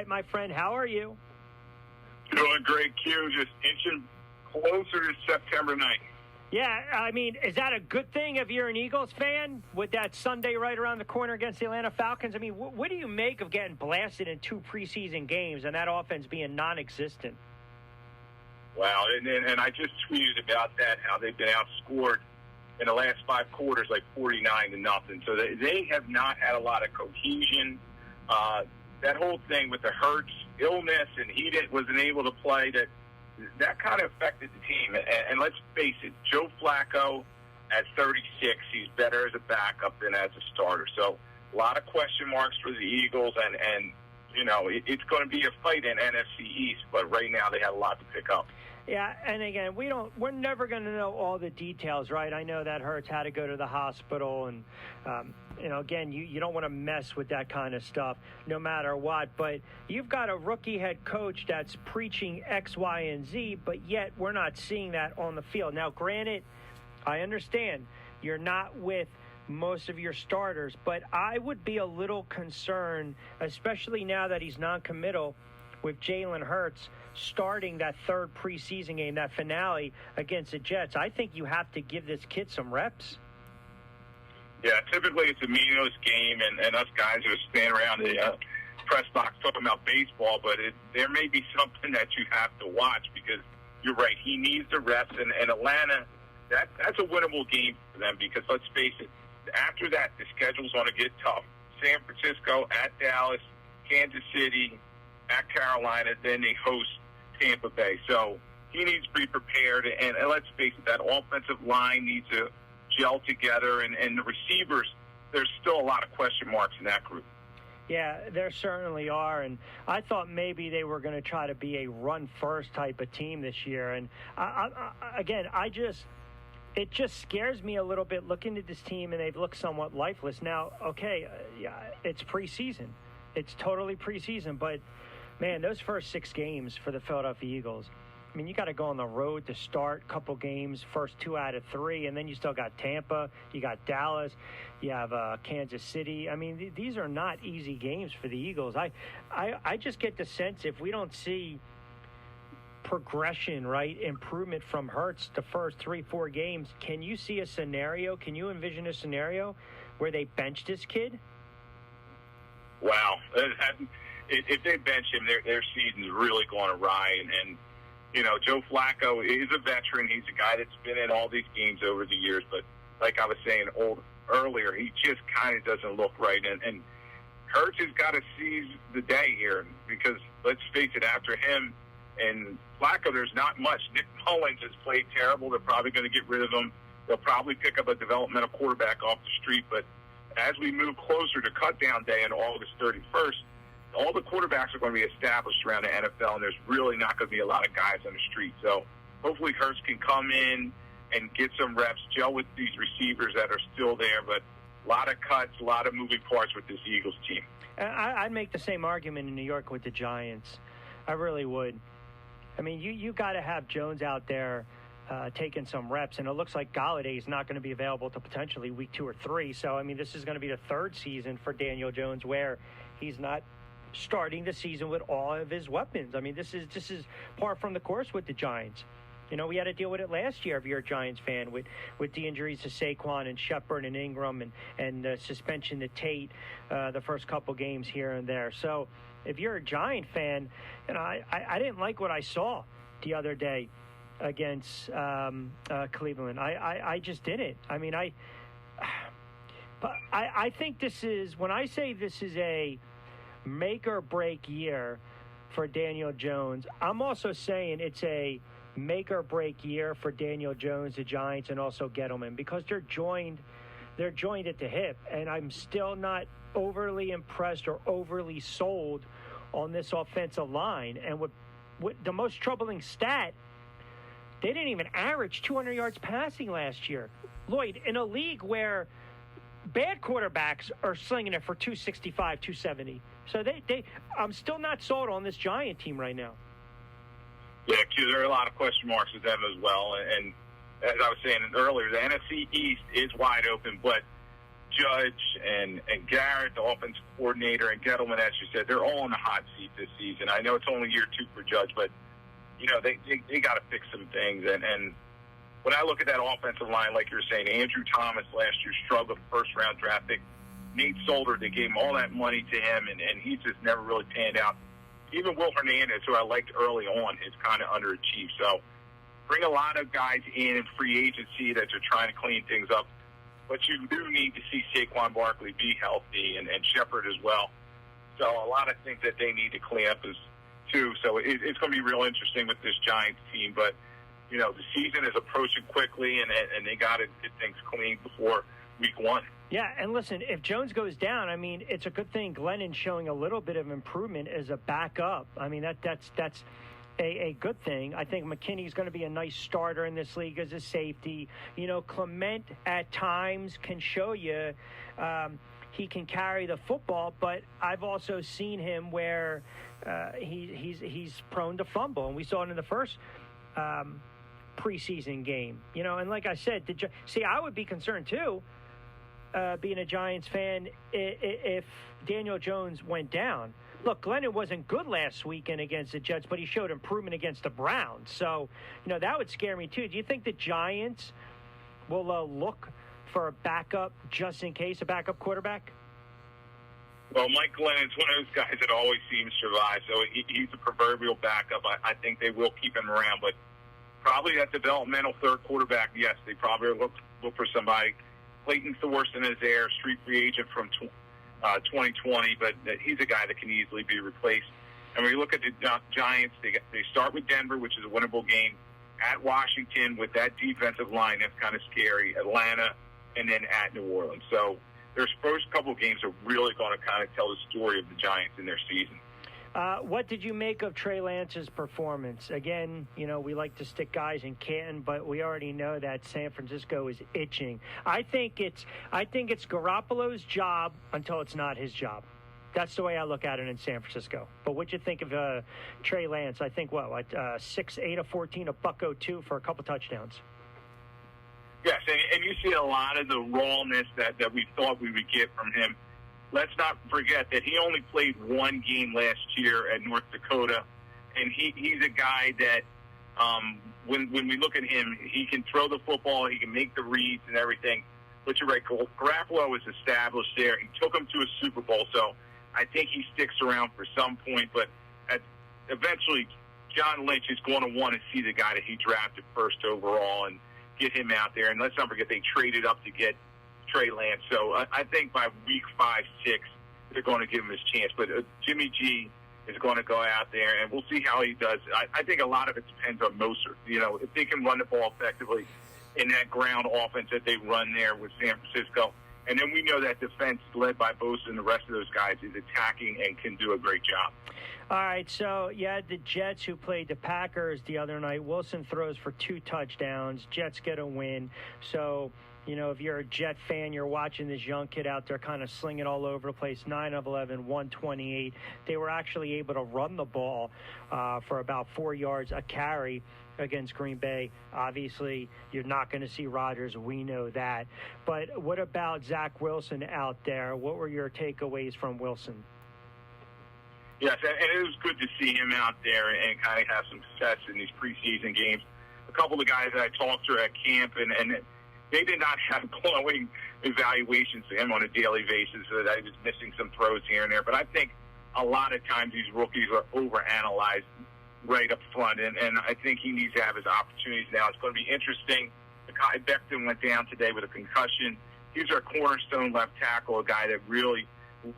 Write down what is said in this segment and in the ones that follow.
right, my friend. How are you? Doing great, Q. Just inching closer to September 9th. Yeah, I mean, is that a good thing if you're an Eagles fan with that Sunday right around the corner against the Atlanta Falcons? I mean, what do you make of getting blasted in 2 preseason games and that offense being non-existent? Wow, and I just tweeted about that, how they've been outscored in the last 5 quarters like 49-0. So they have not had a lot of cohesion. That whole thing with the Hurts illness and he wasn't able to play, that kind of affected the team. And let's face it, Joe Flacco at 36, he's better as a backup than as a starter. So a lot of question marks for the Eagles, and you know, it's going to be a fight in NFC East, but right now they have a lot to pick up. Yeah, and again, we're never going to know all the details, right? I know that Hurts had to go to the hospital, and again, you don't want to mess with that kind of stuff, no matter what. But you've got a rookie head coach that's preaching X, Y, and Z, but yet we're not seeing that on the field. Now, granted, I understand you're not with most of your starters, but I would be a little concerned, especially now that he's non-committal, with Jalen Hurts starting that 3rd preseason game, that finale against the Jets. I think you have to give this kid some reps. Yeah, typically it's a meaningless game, and us guys are standing around the press box talking about baseball, but there may be something that you have to watch, because you're right, he needs the reps, and Atlanta, that's a winnable game for them, because let's face it, after that, the schedule's going to get tough. San Francisco, at Dallas, Kansas City, at Carolina, then they host Tampa Bay. So he needs to be prepared, and let's face it, that offensive line needs to gel together, and the receivers, there's still a lot of question marks in that group. Yeah, there certainly are, and I thought maybe they were going to try to be a run-first type of team this year, and it just scares me a little bit looking at this team, and they've looked somewhat lifeless. Now, okay, it's preseason. It's totally preseason, but man, those first 6 games for the Philadelphia Eagles, I mean, you got to go on the road to start a couple games, first 2 out of 3, and then you still got Tampa, you got Dallas, you have Kansas City. I mean, these are not easy games for the Eagles. I just get the sense if we don't see progression, right, improvement from Hurts the first 3-4 games, can you see a scenario, can you envision a scenario where they bench this kid? Wow. If they bench him, their season's really going awry. And you know, Joe Flacco is a veteran. He's a guy that's been in all these games over the years. But like I was saying earlier, he just kind of doesn't look right. And Hurts has got to seize the day here, because let's face it, after him and Flacco, there's not much. Nick Mullins has played terrible. They're probably going to get rid of him. They'll probably pick up a developmental quarterback off the street. But as we move closer to cutdown day on August 31st, all the quarterbacks are going to be established around the NFL, and there's really not going to be a lot of guys on the street. So hopefully Hurts can come in and get some reps, gel with these receivers that are still there, but a lot of cuts, a lot of moving parts with this Eagles team. I'd make the same argument in New York with the Giants. I really would. I mean, you got to have Jones out there taking some reps, and it looks like Galladay is not going to be available to potentially week 2 or 3. So, I mean, this is going to be the 3rd season for Daniel Jones where he's not starting the season with all of his weapons. I mean, this is par from the course with the Giants. You know, we had to deal with it last year if you're a Giants fan with the injuries to Saquon and Shepard and Ingram and the suspension to Tate the first couple games here and there. So if you're a Giant fan, you know, I didn't like what I saw the other day against Cleveland. I just didn't. I mean, I think this is, when I say this is a make or break year for Daniel Jones, I'm also saying it's a make or break year for Daniel Jones, the Giants, and also Gettleman, because they're joined at the hip, and I'm still not overly impressed or overly sold on this offensive line. And what the most troubling stat, they didn't even average 200 yards passing last year. Lloyd, in a league where bad quarterbacks are slinging it for 265, 270. So I'm still not sold on this Giant team right now. Yeah, Q, there are a lot of question marks with them as well. And as I was saying earlier, the NFC East is wide open, but Judge and Garrett, the offensive coordinator, and Gettleman, as you said, they're all in the hot seat this season. I know it's only year 2 for Judge, but, they got to fix some things. And when I look at that offensive line, like you're saying, Andrew Thomas last year struggled first-round draft pick. Nate Solder, they gave him all that money to him, and he just never really panned out. Even Will Hernandez, who I liked early on, is kind of underachieved. So bring a lot of guys in free agency that are trying to clean things up. But you do need to see Saquon Barkley be healthy and Shepard as well. So a lot of things that they need to clean up too. So it's going to be real interesting with this Giants team. But, the season is approaching quickly, and they got to get things clean before week 1. Yeah, and listen, if Jones goes down, I mean, it's a good thing Glennon's showing a little bit of improvement as a backup. I mean, that's a good thing. I think McKinney's going to be a nice starter in this league as a safety. Clement at times can show you he can carry the football, but I've also seen him where he's prone to fumble, and we saw it in the first preseason game. And like I said, I would be concerned too. Being a Giants fan, if Daniel Jones went down. Look, Glennon wasn't good last weekend against the Jets, but he showed improvement against the Browns. So, that would scare me too. Do you think the Giants will look for a backup just in case, a backup quarterback? Well, Mike Glennon's one of those guys that always seems to survive, so he's a proverbial backup. I think they will keep him around, but probably that developmental third quarterback, yes, they probably look for somebody. Clayton Thorson is there, street free agent from 2020, but he's a guy that can easily be replaced. And when you look at the Giants, they start with Denver, which is a winnable game, at Washington with that defensive line that's kind of scary, Atlanta, and then at New Orleans. So their first couple of games are really going to kind of tell the story of the Giants in their season. What did you make of Trey Lance's performance? Again, we like to stick guys in Canton, but we already know that San Francisco is itching. I think it's Garoppolo's job until it's not his job. That's the way I look at it in San Francisco. But what'd you think of Trey Lance? I think 6'8" of 14, a $102 for a couple touchdowns. Yes, and you see a lot of the rawness that we thought we would get from him. Let's not forget that he only played one game last year at North Dakota, and he's a guy that when we look at him, he can throw the football, he can make the reads and everything. But you're right, Garoppolo was established there. He took him to a Super Bowl, so I think he sticks around for some point. But eventually, John Lynch is going to want to see the guy that he drafted first overall and get him out there. And let's not forget they traded up to get Trey Lance. So I think by week 5, 6, they're going to give him his chance. But Jimmy G is going to go out there, and we'll see how he does. I think a lot of it depends on Mostert. If they can run the ball effectively in that ground offense that they run there with San Francisco. And then we know that defense led by Bosa and the rest of those guys is attacking and can do a great job. All right, so you had the Jets who played the Packers the other night. Wilson throws for 2 touchdowns. Jets get a win. So, if you're a Jet fan, you're watching this young kid out there kind of slinging all over the place, 9 of 11, 128. They were actually able to run the ball for about 4 yards a carry against Green Bay. Obviously, you're not going to see Rodgers. We know that. But what about Zach Wilson out there? What were your takeaways from Wilson? Yes, and it was good to see him out there and kind of have some success in these preseason games. A couple of guys that I talked to at camp, and they did not have glowing evaluations to him on a daily basis, so that he was missing some throws here and there. But I think a lot of times these rookies are overanalyzed right up front, and I think he needs to have his opportunities now. It's going to be interesting. Kai Becton went down today with a concussion. He's our cornerstone left tackle, a guy that really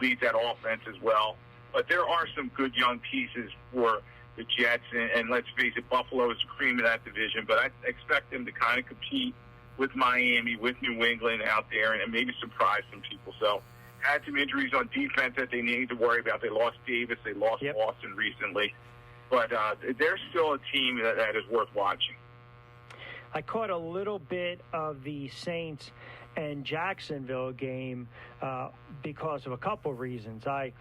leads that offense as well. But there are some good young pieces for the Jets, and let's face it, Buffalo is the cream of that division. But I expect them to kind of compete with Miami, with New England out there, and maybe surprise some people. So had some injuries on defense that they need to worry about. They lost Davis. They lost Austin recently. But they're still a team that is worth watching. I caught a little bit of the Saints and Jacksonville game because of a couple of reasons. I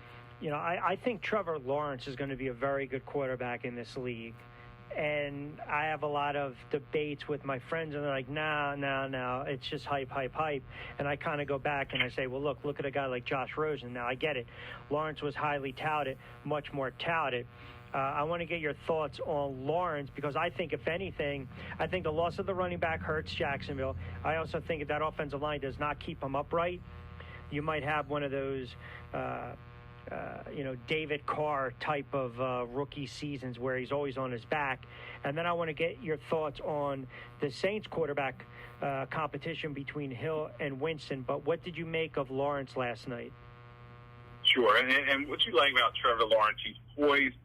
think Trevor Lawrence is going to be a very good quarterback in this league. And I have a lot of debates with my friends, and they're like, no, it's just hype. And I kind of go back and I say, well, look at a guy like Josh Rosen. Now, I get it. Lawrence was highly touted, much more touted. I want to get your thoughts on Lawrence, because I think, if anything, I think the loss of the running back hurts Jacksonville. I also think if that offensive line does not keep him upright, you might have one of those David Carr type of rookie seasons where he's always on his back. And then I want to get your thoughts on the Saints quarterback competition between Hill and Winston. But what did you make of Lawrence last night? Sure. And what you like about Trevor Lawrence, he's poised.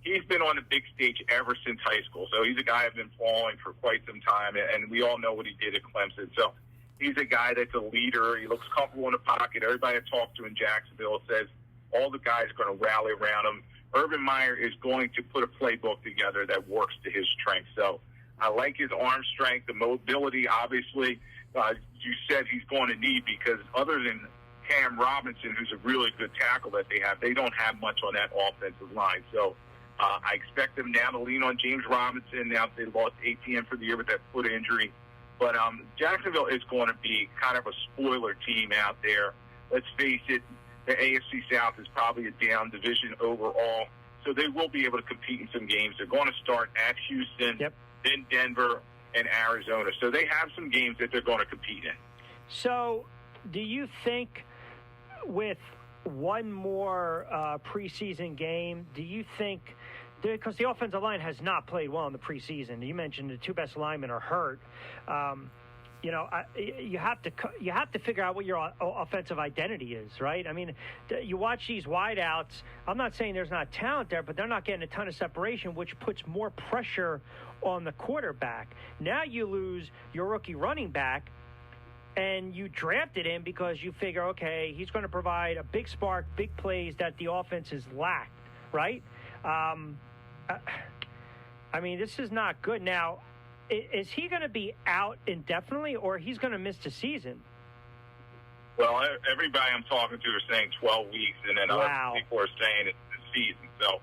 He's been on the big stage ever since high school. So he's a guy I've been following for quite some time, and we all know what he did at Clemson. So he's a guy that's a leader. He looks comfortable in the pocket. Everybody I talk to in Jacksonville says all the guys are going to rally around him. Urban Meyer is going to put a playbook together that works to his strength. So I like his arm strength, the mobility, obviously. You said he's going to need, because other than Cam Robinson, who's a really good tackle that they don't have much on that offensive line. So I expect them now to lean on James Robinson. Now they lost ATM for the year with that foot injury. But Jacksonville is going to be kind of a spoiler team out there. Let's face it, the AFC South is probably a down division overall. So they will be able to compete in some games. They're going to start at Houston, then Denver, and Arizona. So they have some games that they're going to compete in. So do you think with one more preseason game, do you think, because the offensive line has not played well in the preseason, you mentioned the two best linemen are hurt, you have to figure out what your offensive identity is, right? I mean, you watch these wideouts. I'm not saying there's not talent there, but they're not getting a ton of separation, which puts more pressure on the quarterback. Now you lose your rookie running back, and you drafted him because you figure, okay, he's going to provide a big spark, big plays that the offense has lacked, right? I mean, this is not good. Now, is he going to be out indefinitely, or he's going to miss the season? Well, everybody I'm talking to are saying 12 weeks, and then other people are saying it's the season. So,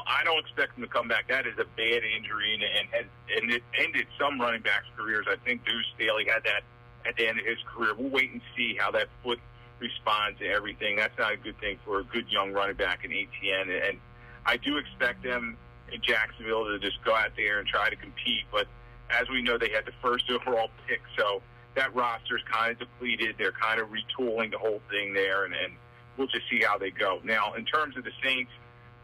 I don't expect him to come back. That is a bad injury, and it ended some running backs' careers. I think Deuce Staley had that at the end of his career. We'll wait and see how that foot responds to everything. That's not a good thing for a good young running back in ATN. And I do expect them in Jacksonville to just go out there and try to compete. But as we know, they had the first overall pick, so that roster is kind of depleted. They're kind of retooling the whole thing there, and we'll just see how they go. Now, in terms of the Saints,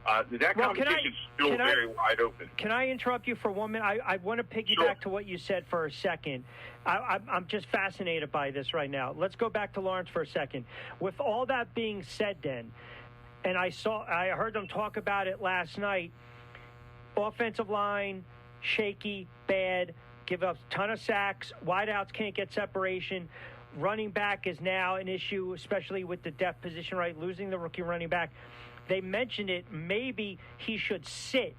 that competition is still very wide open. Can I interrupt you for 1 minute? I want to piggyback to what you said for a second. I'm just fascinated by this right now. Let's go back to Lawrence for a second. With all that being said then, and I heard them talk about it last night, offensive line, shaky, bad, give up a ton of sacks, wideouts can't get separation, running back is now an issue, especially with the depth position, right, losing the rookie running back. They mentioned it, maybe he should sit.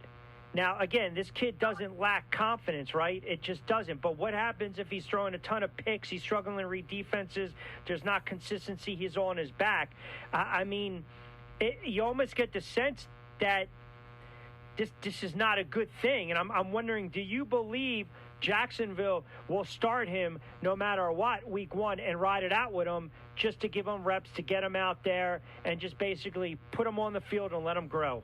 Now, again, this kid doesn't lack confidence, right? It just doesn't. But what happens if he's throwing a ton of picks, he's struggling to read defenses, there's not consistency, he's on his back? You almost get the sense that this is not a good thing. And I'm wondering, do you believe Jacksonville will start him no matter what week one and ride it out with him just to give him reps, to get him out there and just basically put him on the field and let him grow?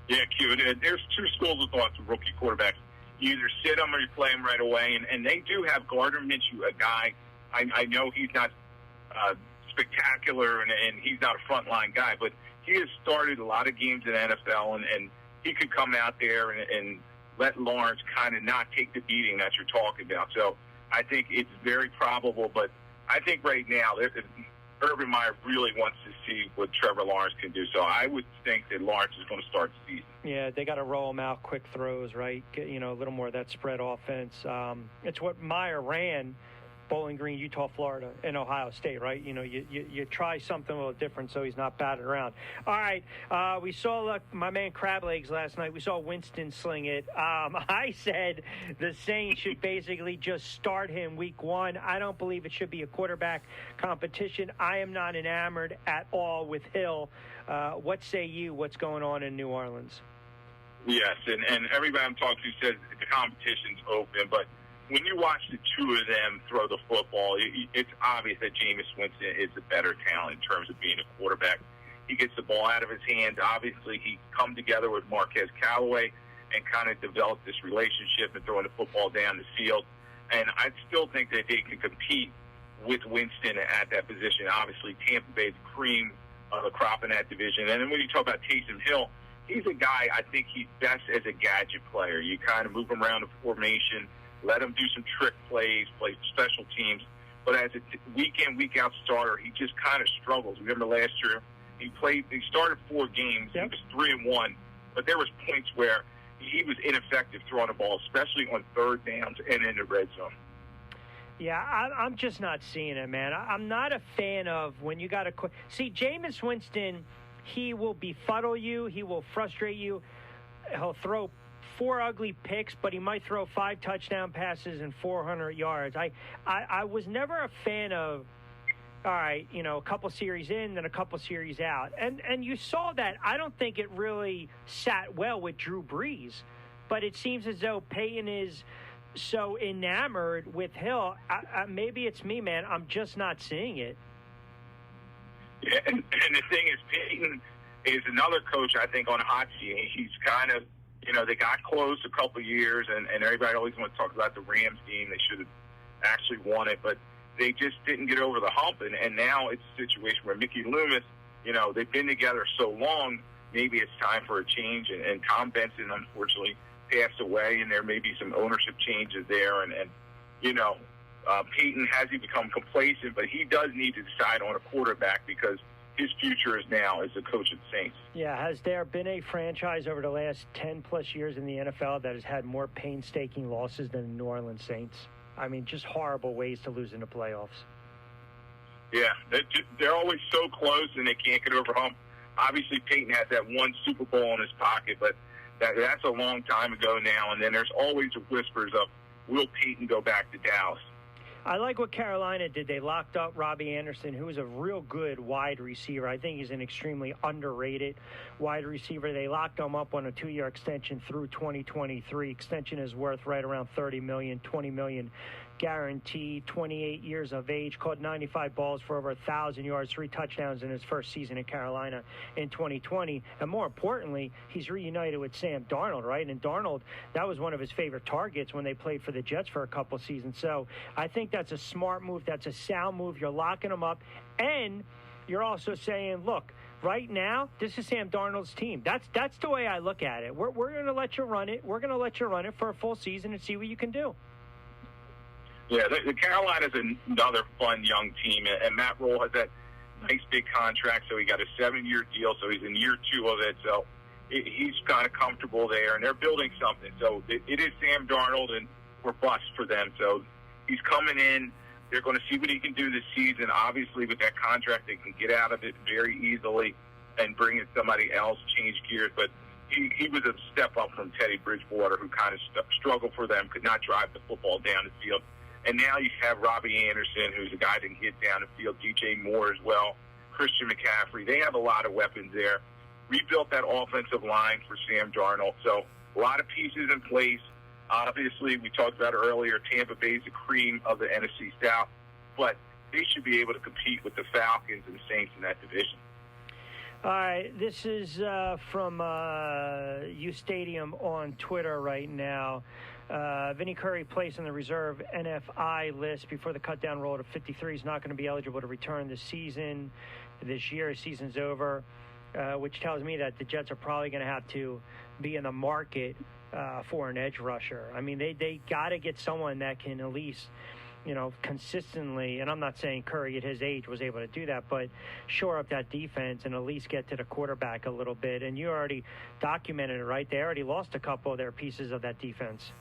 Yeah, Q, there's two schools of thought for rookie quarterbacks. You either sit him or you play him right away. And they do have Gardner Minshew, a guy, I know he's not spectacular and he's not a frontline guy, but he has started a lot of games in the NFL, and he could come out there and let Lawrence kind of not take the beating that you're talking about. So I think it's very probable, but I think right now Urban Meyer really wants to see what Trevor Lawrence can do. So I would think that Lawrence is going to start the season. Yeah, they got to roll him out, quick throws, right? Get, a little more of that spread offense. It's what Meyer ran Bowling Green, Utah, Florida, and Ohio State, right? You try something a little different so he's not batted around. All right, we saw my man Crablegs last night. We saw Winston sling it. I said the Saints should basically just start him week one. I don't believe it should be a quarterback competition. I am not enamored at all with Hill. What say you? What's going on in New Orleans? Yes, and everybody I'm talking to says the competition's open, but when you watch the two of them throw the football, it's obvious that Jameis Winston is the better talent in terms of being a quarterback. He gets the ball out of his hands. Obviously, he's come together with Marquez Callaway and kind of developed this relationship and throwing the football down the field. And I still think that they can compete with Winston at that position. Obviously, Tampa Bay, the cream of the crop in that division. And then when you talk about Taysom Hill, he's a guy, I think he's best as a gadget player. You kind of move him around the formation, let him do some trick plays, play special teams. But as a week in, week out starter, he just kind of struggles. Remember last year, he started 4 games. Yep. He was 3-1, but there was points where he was ineffective throwing the ball, especially on third downs and in the red zone. Yeah, I'm just not seeing it, man. I'm not a fan of when you got to see Jameis Winston. He will befuddle you. He will frustrate you. He'll throw 4 ugly picks, but he might throw 5 touchdown passes and 400 yards. I was never a fan of, all right, a couple series in, then a couple series out. And you saw that. I don't think it really sat well with Drew Brees, but it seems as though Peyton is so enamored with Hill. Maybe it's me, man. I'm just not seeing it. Yeah, and the thing is, Peyton is another coach, I think, on a hot seat. He's kind of, they got close a couple of years, and everybody always wants to talk about the Rams game. They should have actually won it, but they just didn't get over the hump. And now it's a situation where Mickey Loomis, they've been together so long, maybe it's time for a change. And Tom Benson, unfortunately, passed away, and there may be some ownership changes there. And Peyton hasn't become complacent, but he does need to decide on a quarterback because his future is now as the coach of the Saints. Yeah, has there been a franchise over the last 10-plus years in the NFL that has had more painstaking losses than the New Orleans Saints? I mean, just horrible ways to lose in the playoffs. Yeah, they're always so close, and they can't get over hump. Obviously, Peyton has that one Super Bowl in his pocket, but that's a long time ago now. And then there's always whispers of, will Peyton go back to Dallas? I like what Carolina did. They locked up Robbie Anderson, who is a real good wide receiver. I think he's an extremely underrated wide receiver. They locked him up on a 2-year extension through 2023. Extension is worth right around $30 million, $20 million guaranteed. 28 years of age, caught 95 balls for over 1,000 yards, 3 touchdowns in his first season in Carolina in 2020. And more importantly, he's reunited with Sam Darnold, right? And Darnold, that was one of his favorite targets when they played for the Jets for a couple seasons. So I think that's a smart move. That's a sound move. You're locking him up. And you're also saying, look, right now, this is Sam Darnold's team. That's the way I look at it. We're going to let you run it. We're going to let you run it for a full season and see what you can do. Yeah, the Carolina's another fun young team, and Matt Rule has that nice big contract, so he got a 7-year deal, so he's in year 2 of it, so he's kind of comfortable there, and they're building something. So it is Sam Darnold, and we're bust for them. So he's coming in. They're going to see what he can do this season. Obviously, with that contract, they can get out of it very easily and bring in somebody else, change gears, but he was a step up from Teddy Bridgewater, who kind of struggled for them, could not drive the football down the field. And now you have Robbie Anderson, who's a guy that can get down the field, DJ Moore as well, Christian McCaffrey. They have a lot of weapons there. Rebuilt that offensive line for Sam Darnold. So a lot of pieces in place. Obviously, we talked about earlier, Tampa Bay's the cream of the NFC South. But they should be able to compete with the Falcons and Saints in that division. All right, this is from U Stadium on Twitter right now. Vinny Curry placed on the reserve NFI list before the cut-down roll to 53. He's not going to be eligible to return this year. His season's over, which tells me that the Jets are probably going to have to be in the market for an edge rusher. I mean, they got to get someone that can at least, consistently, and I'm not saying Curry at his age was able to do that, but shore up that defense and at least get to the quarterback a little bit. And you already documented it, right? They already lost a couple of their pieces of that defense.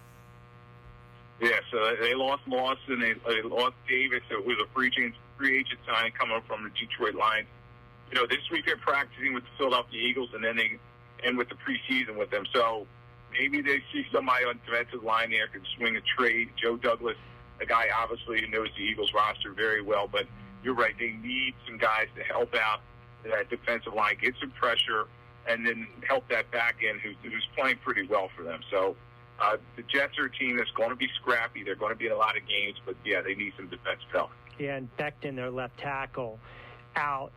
Yeah, so they lost Lawson, they lost Davis, so it was a free agent signing coming from the Detroit Lions. This week they're practicing with the Philadelphia Eagles, and then they end with the preseason with them. So maybe they see somebody on the defensive line there can swing a trade. Joe Douglas, a guy obviously who knows the Eagles roster very well, but you're right, they need some guys to help out that defensive line, get some pressure and then help that back end who's playing pretty well for them. So the Jets are a team that's going to be scrappy. They're going to be in a lot of games, but, yeah, they need some defensive help. Yeah, and Becton, their left tackle, out,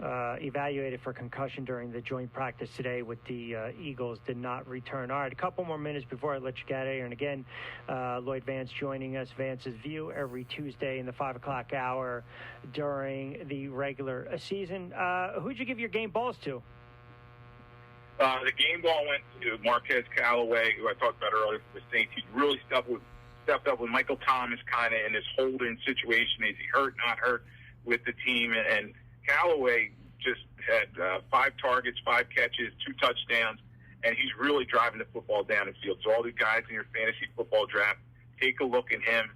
evaluated for concussion during the joint practice today with the Eagles, did not return. All right, a couple more minutes before I let you get out of here. And again, Lloyd Vance joining us, Vance's View, every Tuesday in the 5 o'clock hour during the regular season. Who'd you give your game balls to? The game ball went to Marquez Callaway, who I talked about earlier for the Saints. He really stepped up with Michael Thomas kind of in this holding situation. Is he hurt, not hurt with the team? And Callaway just had 5 targets, 5 catches, 2 touchdowns, and he's really driving the football down the field. So all the guys in your fantasy football draft, take a look at him.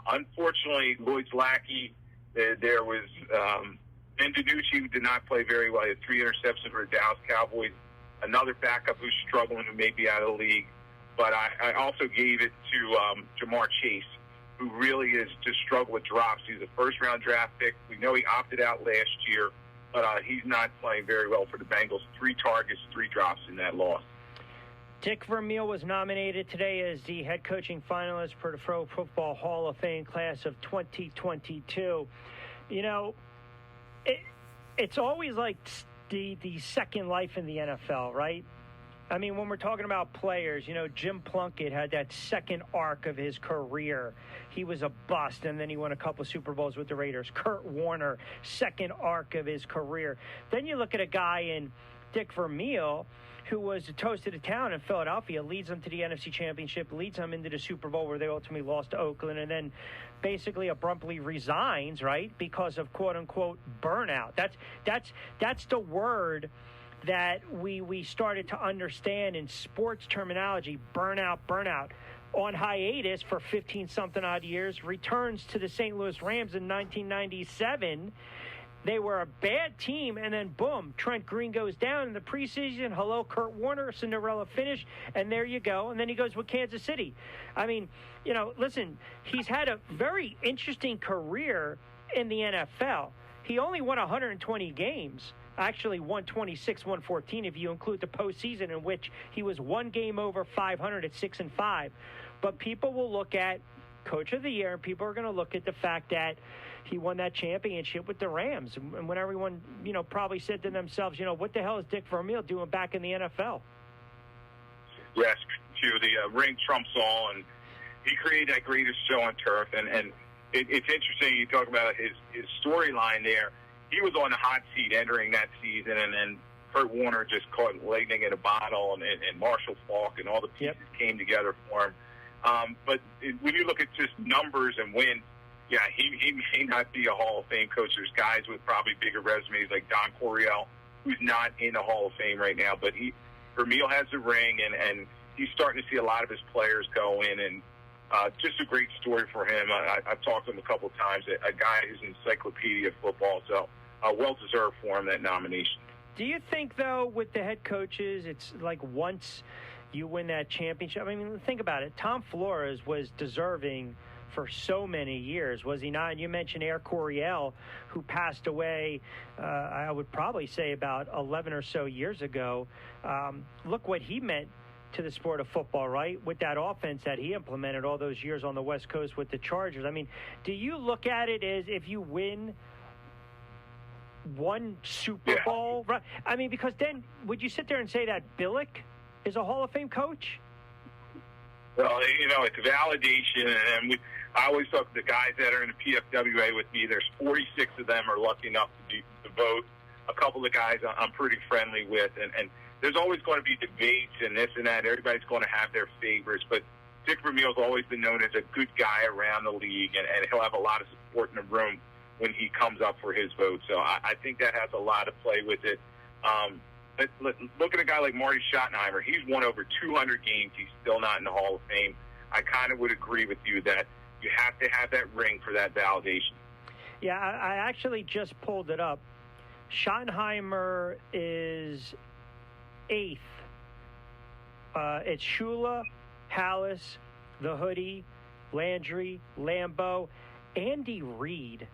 Unfortunately, Lloyd's lackey, there was Ben DiNucci, who did not play very well. He had 3 interceptions for the Dallas Cowboys. Another backup who's struggling, who may be out of the league. But I also gave it to Jamar Chase, who really is just struggled with drops. He's a first-round draft pick. We know he opted out last year, but he's not playing very well for the Bengals. 3 targets, 3 drops in that loss. Dick Vermeil was nominated today as the head coaching finalist for the Pro Football Hall of Fame class of 2022. You know, it's always like the second life in the NFL, right? I mean, when we're talking about players, you know, Jim Plunkett had that second arc of his career. He was a bust, and then he won a couple of Super Bowls with the Raiders. Kurt Warner, second arc of his career. Then you look at a guy in Dick Vermeil, who was the toast of the town in Philadelphia, leads them to the NFC Championship, leads them into the Super Bowl where they ultimately lost to Oakland, and then basically abruptly resigns, right, because of quote-unquote burnout. That's the word that we started to understand in sports terminology, burnout. On hiatus for 15-something odd years, returns to the St. Louis Rams in 1997. They were a bad team, and then, boom, Trent Green goes down in the preseason. Hello, Kurt Warner, Cinderella finish, and there you go. And then he goes with Kansas City. I mean, you know, listen, he's had a very interesting career in the NFL. He only won 120 games. Actually, 126, 114 if you include the postseason, in which he was 1 game over 500 at 6-5. But people will look at Coach of the Year, and people are going to look at the fact that he won that championship with the Rams. And when everyone, you know, probably said to themselves, you know, what the hell is Dick Vermeil doing back in the NFL? Yes, the ring trumps all, and he created that greatest show on turf. And it's interesting you talk about his storyline there. He was on the hot seat entering that season, and then Kurt Warner just caught lightning in a bottle, and Marshall Faulk and all the pieces came together for him. But when you look at just numbers and wins, yeah, he may not be a Hall of Fame coach. There's guys with probably bigger resumes like Don Coryell, who's not in the Hall of Fame right now. But Vermeil has the ring, and he's starting to see a lot of his players go in, and just a great story for him. I've talked to him a couple of times. A guy who's an encyclopedia of football, so well-deserved for him, that nomination. Do you think, though, with the head coaches, it's like once you win that championship? I mean, think about it. Tom Flores was deserving for so many years, was he not? And you mentioned Air Coryell, who passed away, I would probably say about 11 or so years ago. Look what he meant to the sport of football, right? With that offense that he implemented all those years on the West Coast with the Chargers. I mean, do you look at it as if you win one Super Bowl? Right? I mean, because then would you sit there and say that Billick is a Hall of Fame coach? Well, you know, it's validation, and I always talk to the guys that are in the PFWA with me. There's 46 of them are lucky enough to vote. A couple of guys I'm pretty friendly with, and there's always going to be debates and this and that. Everybody's going to have their favorites, but Dick Vermeil's always been known as a good guy around the league, and he'll have a lot of support in the room when he comes up for his vote. So I think that has a lot to play with it. Look at a guy like Marty Schottenheimer. He's won over 200 games. He's still not in the Hall of Fame. I kind of would agree with you that you have to have that ring for that validation. Yeah, I actually just pulled it up. Schottenheimer is 8th. It's Shula, Hallis, the Hoodie, Landry, Lambeau, Andy Reid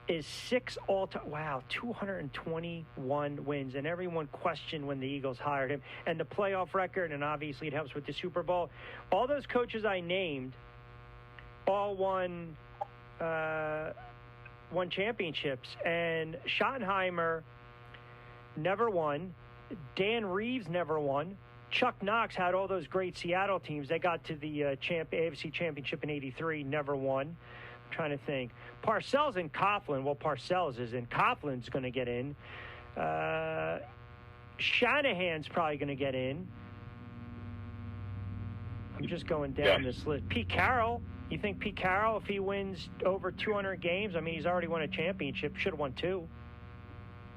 is 6 all-time. Wow, 221 wins. And everyone questioned when the Eagles hired him. And the playoff record, and obviously it helps with the Super Bowl. All those coaches I named all won championships. And Schottenheimer never won. Dan Reeves never won. Chuck Knox had all those great Seattle teams. They got to the AFC Championship in '83, never won. I'm trying to think. Parcells and Coughlin. Well, Parcells is in. Coughlin's going to get in. Shanahan's probably going to get in. I'm just going down this list. Pete Carroll. You think Pete Carroll, if he wins over 200 games, I mean, he's already won a championship. Should have won 2.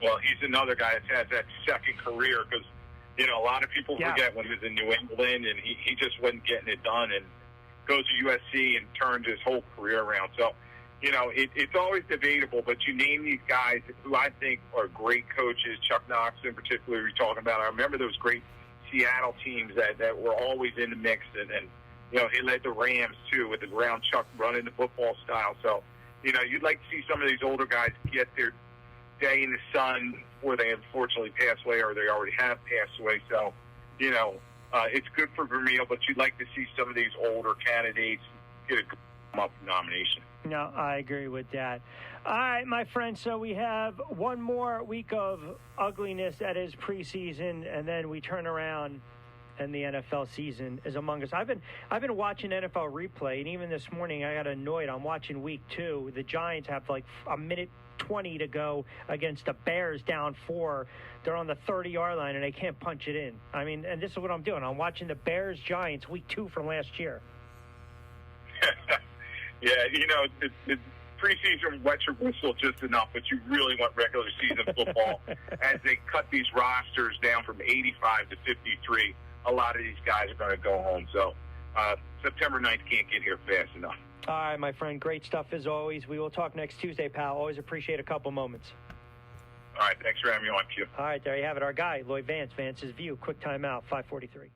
Well, he's another guy that has that second career because, you know, a lot of people forget when he was in New England and he just wasn't getting it done and goes to USC and turned his whole career around. So, you know, it's always debatable, but you name these guys who I think are great coaches, Chuck Knox in particular you're talking about. I remember those great Seattle teams that were always in the mix and you know, he led the Rams, too, with the ground Chuck running the football style. So, you know, you'd like to see some of these older guys get their day in the sun before they unfortunately pass away or they already have passed away. So, you know, it's good for Vermeil, but you'd like to see some of these older candidates get a come-up nomination. No, I agree with that. All right, my friend, so we have one more week of ugliness that is preseason, and then we turn around and the NFL season is among us. I've been watching NFL replay, and even this morning I got annoyed. I'm watching week 2. The Giants have like a minute 20 to go against the Bears down 4. They're on the 30-yard line, and they can't punch it in. I mean, and this is what I'm doing. I'm watching the Bears-Giants week 2 from last year. Yeah, you know, the preseason wet your whistle just enough, but you really want regular season football as they cut these rosters down from 85 to 53. A lot of these guys are going to go home. So September 9th can't get here fast enough. All right, my friend. Great stuff as always. We will talk next Tuesday, pal. Always appreciate a couple moments. All right. Thanks for having me on, Q. All right. There you have it. Our guy, Lloyd Vance. Vance's View. Quick timeout, 5:43.